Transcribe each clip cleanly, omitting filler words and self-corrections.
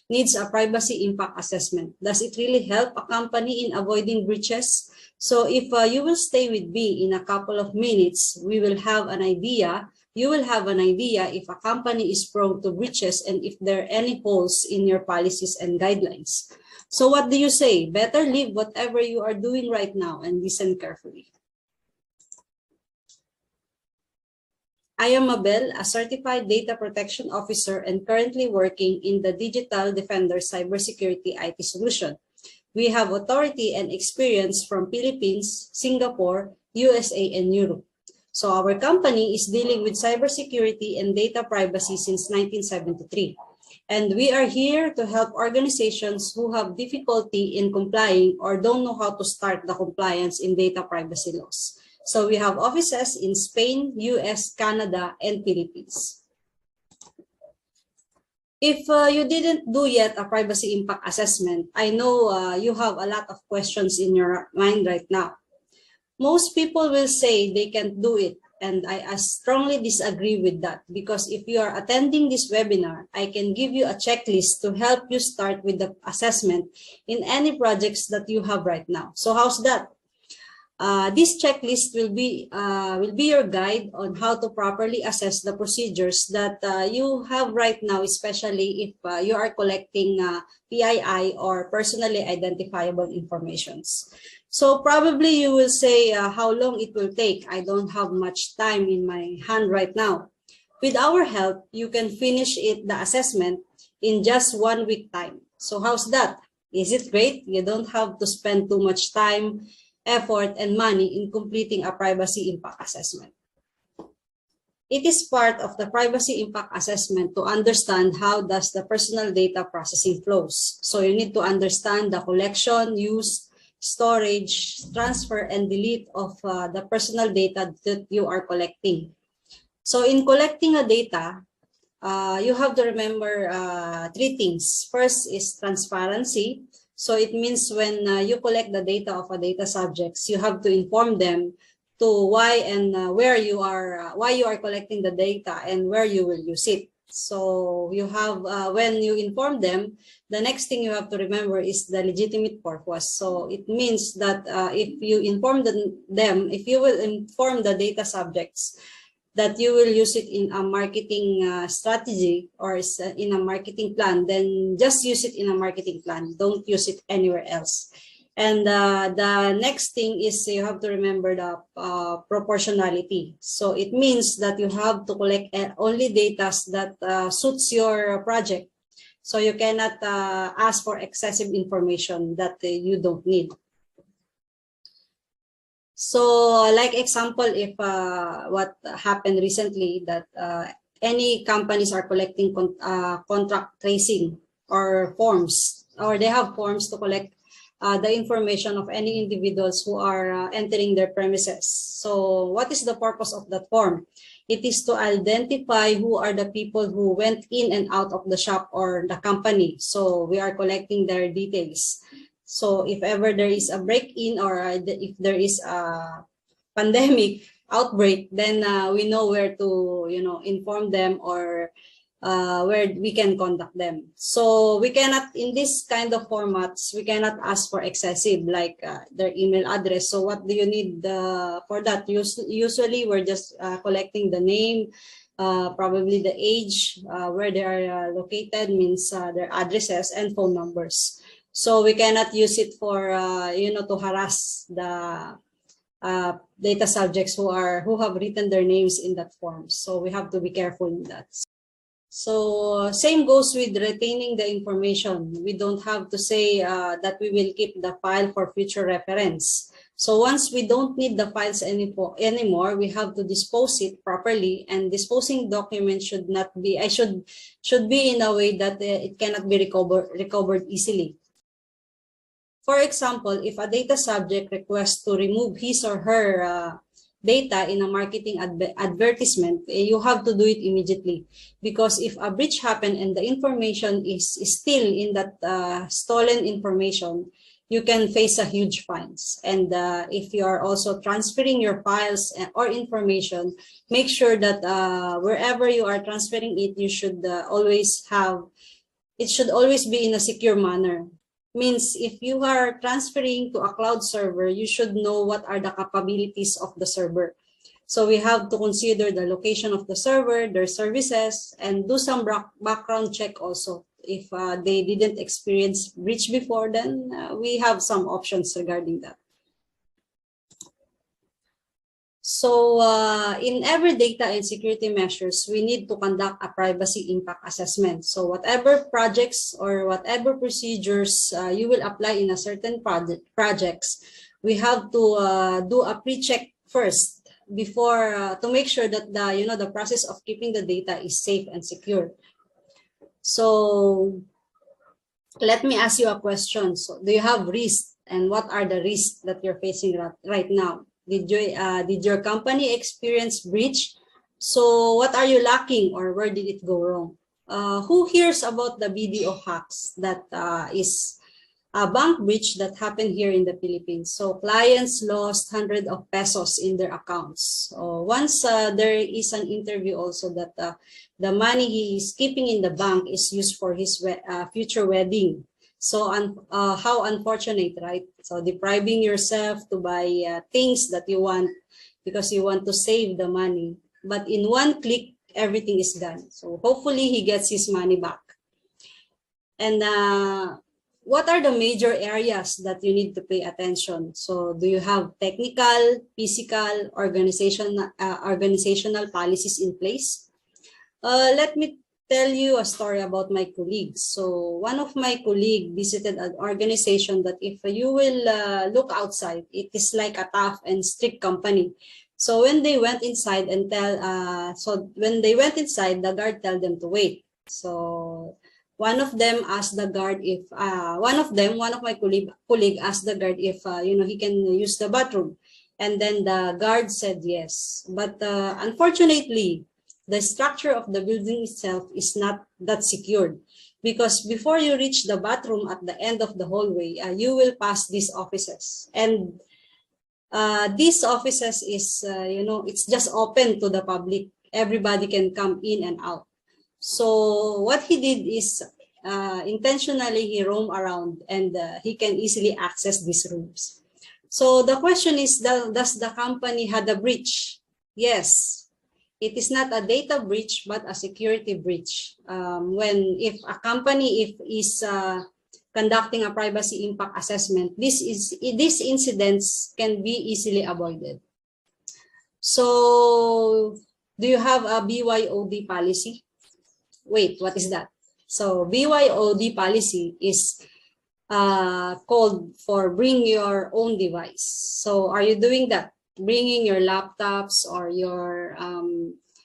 needs a privacy impact assessment. Does it really help a company in avoiding breaches? So if you will stay with me in a couple of minutes, we will have an idea. You will have an idea if a company is prone to breaches and if there are any holes in your policies and guidelines. So what do you say? Better leave whatever you are doing right now and listen carefully. I am Mabel, a certified data protection officer and currently working in the Digital Defender Cybersecurity IT solution. We have authority and experience from Philippines, Singapore, USA, and Europe. So our company is dealing with cybersecurity and data privacy since 1973. And we are here to help organizations who have difficulty in complying or don't know how to start the compliance in data privacy laws. So we have offices in Spain, US, Canada, and Philippines. If you didn't do yet a privacy impact assessment, I know you have a lot of questions in your mind right now. Most people will say they can't do it, and I strongly disagree with that, because if you are attending this webinar, I can give you a checklist to help you start with the assessment in any projects that you have right now. So how's that? This checklist will be your guide on how to properly assess the procedures that you have right now, especially if you are collecting PII or personally identifiable informations. So probably you will say how long it will take. I don't have much time in my hand right now. With our help, you can finish the assessment in just 1 week time. So how's that? Is it great? You don't have to spend too much time, effort, and money in completing a privacy impact assessment. It is part of the privacy impact assessment to understand how does the personal data processing flows. So you need to understand the collection, use, storage, transfer, and delete of the personal data that you are collecting. So in collecting a data, you have to remember 3 things. First is transparency. So it means when you collect the data of a data subjects, you have to inform them to why and where you are, why you are collecting the data and where you will use it. So you have, when you inform them, the next thing you have to remember is the legitimate purpose. So it means that if you inform them, if you will inform the data subjects that you will use it in a marketing strategy or in a marketing plan, then just use it in a marketing plan. Don't use it anywhere else. And the next thing is you have to remember the proportionality. So it means that you have to collect only data that suits your project. So you cannot ask for excessive information that you don't need. So like example, if what happened recently that any companies are collecting contract tracing or forms, or they have forms to collect the information of any individuals who are entering their premises. So what is the purpose of that form? It is to identify who are the people who went in and out of the shop or the company. So we are collecting their details. So if ever there is a break-in or if there is a pandemic outbreak, then we know where to, inform them or where we can contact them. So we cannot, in this kind of formats, we cannot ask for excessive, like their email address. So what do you need for that? Usually we're just collecting the name, probably the age, where they are located, means their addresses and phone numbers. So we cannot use it for, to harass the data subjects who have written their names in that form. So we have to be careful in that. So same goes with retaining the information. We don't have to say that we will keep the file for future reference. So once we don't need the files anymore, we have to dispose it properly, and disposing documents should not be, should be in a way that it cannot be recovered easily. For example, if a data subject requests to remove his or her data in a marketing advertisement, you have to do it immediately. Because if a breach happened and the information is still in that stolen information, you can face a huge fines. And if you are also transferring your files or information, make sure that wherever you are transferring it, you should always have it should always be in a secure manner. Means if you are transferring to a cloud server, you should know what are the capabilities of the server. So we have to consider the location of the server, their services, and do some background check also. If they didn't experience breach before, then we have some options regarding that. So in every data and security measures, we need to conduct a privacy impact assessment. So whatever projects or whatever procedures you will apply in a certain projects, we have to do a pre-check first before to make sure that the process of keeping the data is safe and secure. So let me ask you a question. So do you have risks, and what are the risks that you're facing right now? Did your company experience breach? So what are you lacking, or where did it go wrong? Who hears about the BDO hacks? That is a bank breach that happened here in the Philippines. So clients lost hundreds of pesos in their accounts. Once there is an interview also that the money he is keeping in the bank is used for his future wedding. So how unfortunate, right? So depriving yourself to buy things that you want because you want to save the money. But in one click, everything is done. So hopefully he gets his money back. And what are the major areas that you need to pay attention? So do you have technical, physical, organizational policies in place? Let me tell you a story about my colleagues. So one of my colleagues visited an organization that if you will look outside, it is like a tough and strict company. So when they went inside and the guard told them to wait. So one of them asked the guard if one of my colleague asked the guard if he can use the bathroom, and then the guard said yes. But unfortunately, the structure of the building itself is not that secured, because before you reach the bathroom at the end of the hallway, you will pass these offices, and these offices is it's just open to the public. Everybody can come in and out. So what he did is intentionally he roamed around, and he can easily access these rooms. So the question is, does the company had a breach? Yes. It is not a data breach, but a security breach. If a company is conducting a privacy impact assessment, these incidents can be easily avoided. So, do you have a BYOD policy? Wait, what is that? So, BYOD policy is called for bring your own device. So, are you doing that? Bringing your laptops or your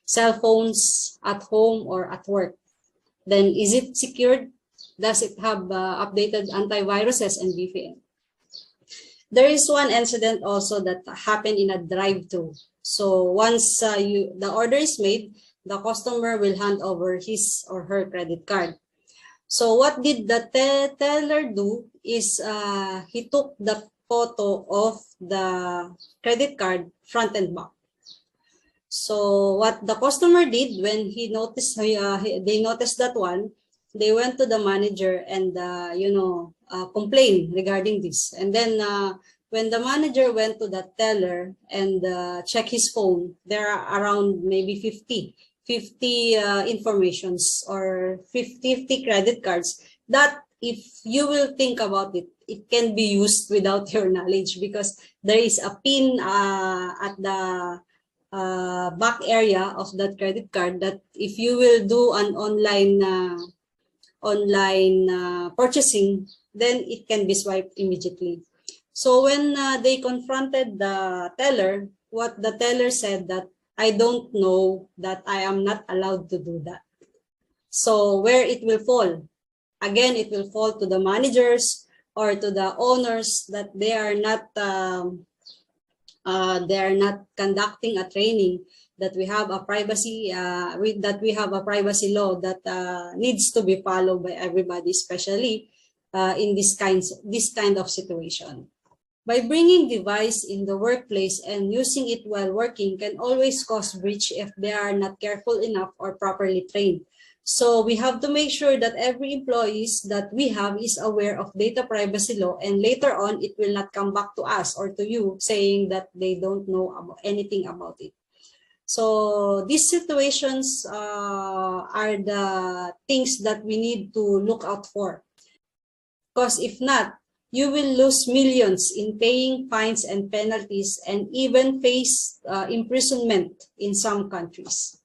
cell phones at home or at work? Then is it secured? Does it have updated antiviruses and VPN? There is one incident also that happened in a drive-thru. So once the order is made, the customer will hand over his or her credit card. So what did the teller do is he took the photo of the credit card front and back. So what the customer did when he noticed, they noticed that one, they went to the manager and complained regarding this. And then when the manager went to the teller and checked his phone, there are around maybe 50 informations or 50 credit cards that, if you will think about it, it can be used without your knowledge, because there is a pin at the back area of that credit card that if you will do an online purchasing, then it can be swiped immediately. So when they confronted the teller, what the teller said that, I don't know, that I am not allowed to do that. So where it will fall? Again, it will fall to the managers or to the owners that they are not conducting a training, that we have a privacy law that needs to be followed by everybody, especially in this kind of situation. By bringing device in the workplace and using it while working can always cause breach if they are not careful enough or properly trained. So we have to make sure that every employees that we have is aware of data privacy law, and later on it will not come back to us or to you saying that they don't know anything about it. So these situations are the things that we need to look out for. Because if not, you will lose millions in paying fines and penalties and even face imprisonment in some countries.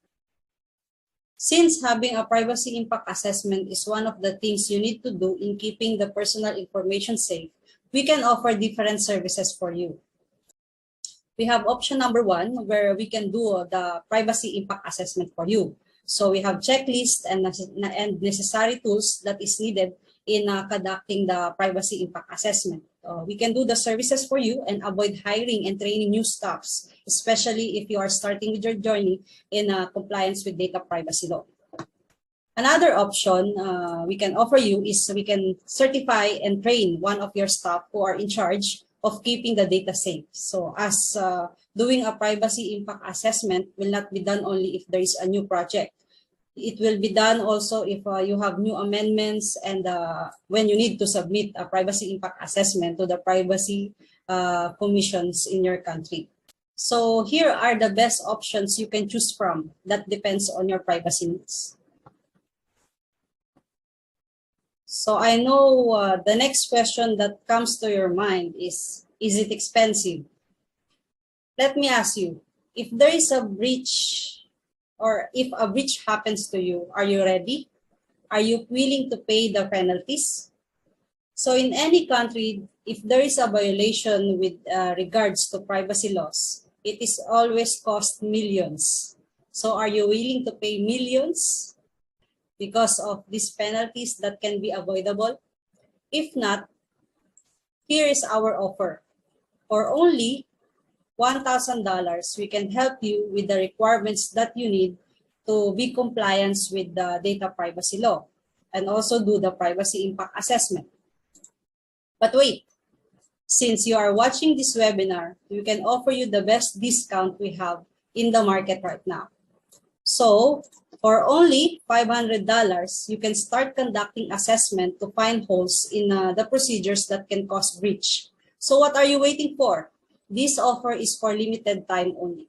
Since having a privacy impact assessment is one of the things you need to do in keeping the personal information safe, we can offer different services for you. We have option number 1, where we can do the privacy impact assessment for you. So we have checklist and necessary tools that is needed in conducting the privacy impact assessment. We can do the services for you and avoid hiring and training new staffs, especially if you are starting with your journey in compliance with data privacy law. Another option we can offer you is we can certify and train one of your staff who are in charge of keeping the data safe. So as doing a privacy impact assessment will not be done only if there is a new project. It will be done also if you have new amendments and when you need to submit a privacy impact assessment to the privacy commissions in your country. So here are the best options you can choose from. That depends on your privacy needs. So I know the next question that comes to your mind is it expensive? Let me ask you, if there is a breach or if a breach happens to you, are you ready? Are you willing to pay the penalties? So in any country, if there is a violation with regards to privacy laws, it is always cost millions. So are you willing to pay millions because of these penalties that can be avoidable? If not, here is our offer. For only $1,000, we can help you with the requirements that you need to be compliant with the data privacy law and also do the privacy impact assessment. But wait, since you are watching this webinar, we can offer you the best discount we have in the market right now. So for only $500, you can start conducting assessment to find holes in the procedures that can cause breach. So what are you waiting for? This offer is for limited time only.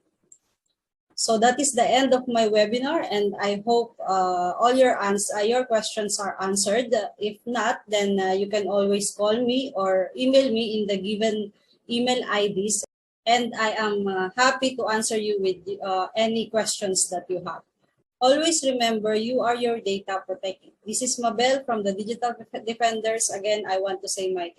So that is the end of my webinar, and I hope all your questions are answered. If not, then you can always call me or email me in the given email IDs, and I am happy to answer you with any questions that you have. Always remember, you are your data protector. This is Mabel from the Digital Defenders. Again, I want to say my thanks.